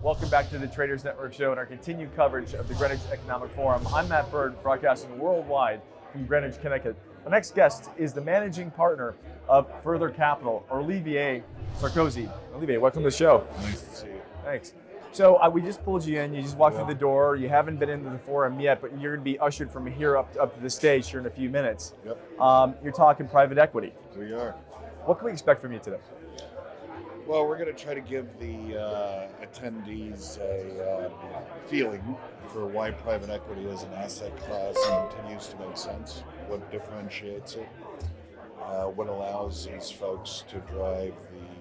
Welcome back to the Traders Network Show and our continued coverage of the Greenwich Economic Forum. I'm Matt Bird, broadcasting worldwide from Greenwich, Connecticut. The next guest is the managing partner of Further Capital, Olivier Sarkozy. Olivier, welcome to the show. Nice to see you. Thanks. So we just pulled you in, you just walked through the door, you haven't been into the forum yet, but you're going to be ushered from here up to the stage here in a few minutes. Yep. You're talking private equity. We are. What can we expect from you today? Well, we're going to try to give the attendees a feeling for why private equity as an asset class continues to make sense, what differentiates it, what allows these folks to drive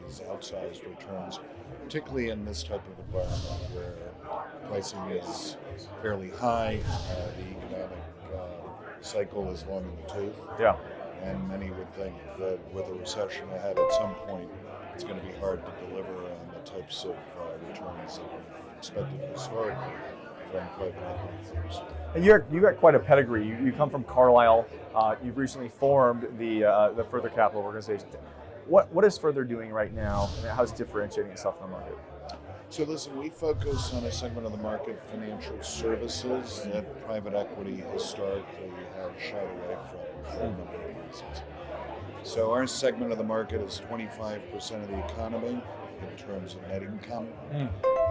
these outsized returns, particularly in this type of environment where pricing is fairly high, the economic cycle is long in the tooth, and many would think that with a recession ahead at some point, it's going to be hard to deliver on the types of returns that we've expected historically from private equity firms. And you got quite a pedigree. You come from Carlyle. You've recently formed the Further Capital organization. What is Further doing right now, and how's it differentiating itself in the market? So listen, we focus on a segment of the market, financial services, that private equity historically has shied away from for a number of reasons. So our segment of the market is 25% of the economy in terms of net income,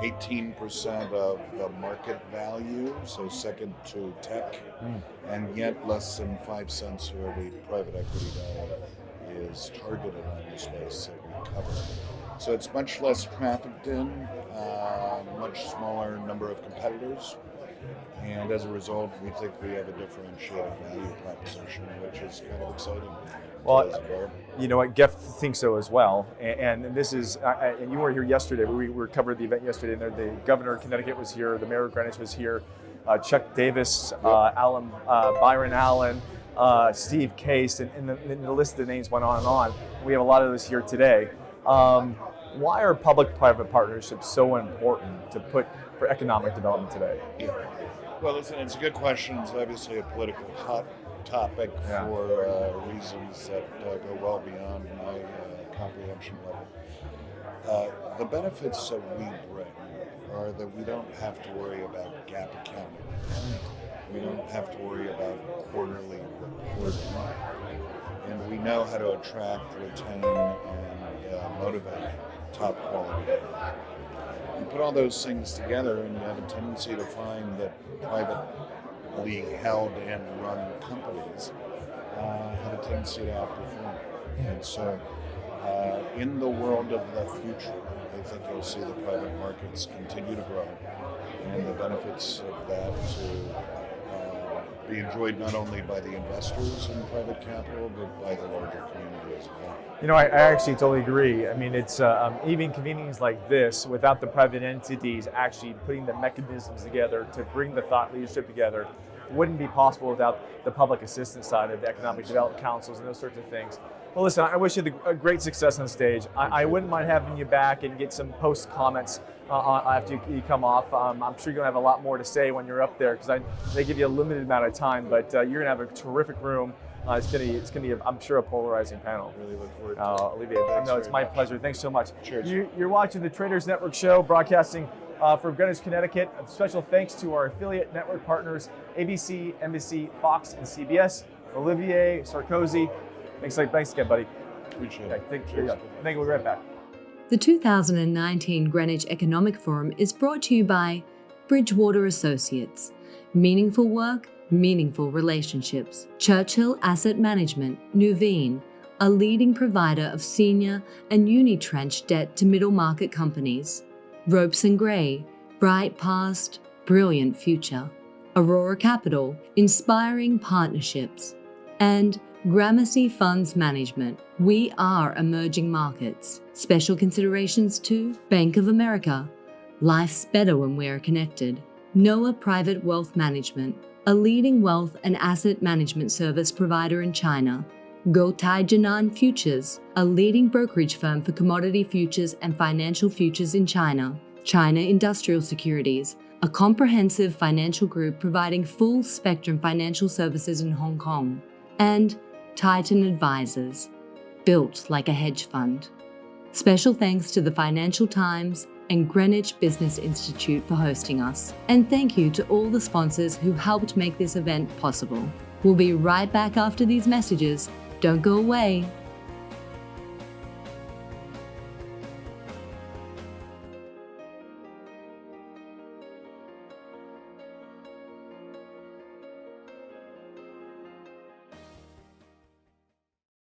18% of the market value, so second to tech, and yet less than 5 cents for every private equity dollar is targeted on the space that we cover. So it's much less trafficked in, much smaller number of competitors, and as a result, we think we have a differentiated value proposition, which is kind of exciting. Well, you know what, Geff thinks so as well, and this is, and you were here yesterday, we were covered the event yesterday, and the governor of Connecticut was here, the mayor of Greenwich was here, Chuck Davis, Byron Allen, Steve Case, and the list of the names went on and on. We have a lot of those here today. Why are public-private partnerships so important to put for economic development today? Well, listen, it's a good question. It's obviously a political hot topic for reasons that go well beyond my comprehension level. The benefits that we bring are that we don't have to worry about GAAP accounting. We don't have to worry about quarterly reporting. And we know how to attract, retain, and motivate top quality talent. You put all those things together and you have a tendency to find that privately held and run companies have a tendency to outperform. And so in the world of the future, I think you'll see the private markets continue to grow and the benefits of that to be enjoyed not only by the investors in private capital, but by the larger community as well. You know, I actually totally agree. I mean, it's even convenings like this, without the private entities actually putting the mechanisms together to bring the thought leadership together, wouldn't be possible without the public assistance side of the economic development councils and those sorts of things. Well, listen, I wish you a great success on stage. I wouldn't mind having you back and get some post comments after you come off. I'm sure you're going to have a lot more to say when you're up there because they give you a limited amount of time, but you're going to have a terrific room. It's going to be, I'm sure, a polarizing panel. Really look forward to it. Olivier, no, it's my pleasure. Thanks so much. Cheers. You're watching the Traders Network Show, broadcasting from Greenwich, Connecticut. A special thanks to our affiliate network partners, ABC, NBC, Fox, and CBS. Olivier Sarkozy. Thanks again, buddy. Appreciate it. Thank you. We'll be right back. The 2019 Greenwich Economic Forum is brought to you by Bridgewater Associates. Meaningful work, meaningful relationships. Churchill Asset Management, Nuveen, a leading provider of senior and unitranche debt to middle market companies. Ropes and Gray, bright past, brilliant future. Aurora Capital, inspiring partnerships. And Gramercy Funds Management, we are emerging markets. Special considerations to Bank of America, life's better when we're connected. Noah Private Wealth Management, a leading wealth and asset management service provider in China. Guotai Jinan Futures, a leading brokerage firm for commodity futures and financial futures in China. China Industrial Securities, a comprehensive financial group providing full spectrum financial services in Hong Kong. And Titan Advisors, built like a hedge fund. Special thanks to the Financial Times, and Greenwich Business Institute for hosting us. And thank you to all the sponsors who helped make this event possible. We'll be right back after these messages. Don't go away.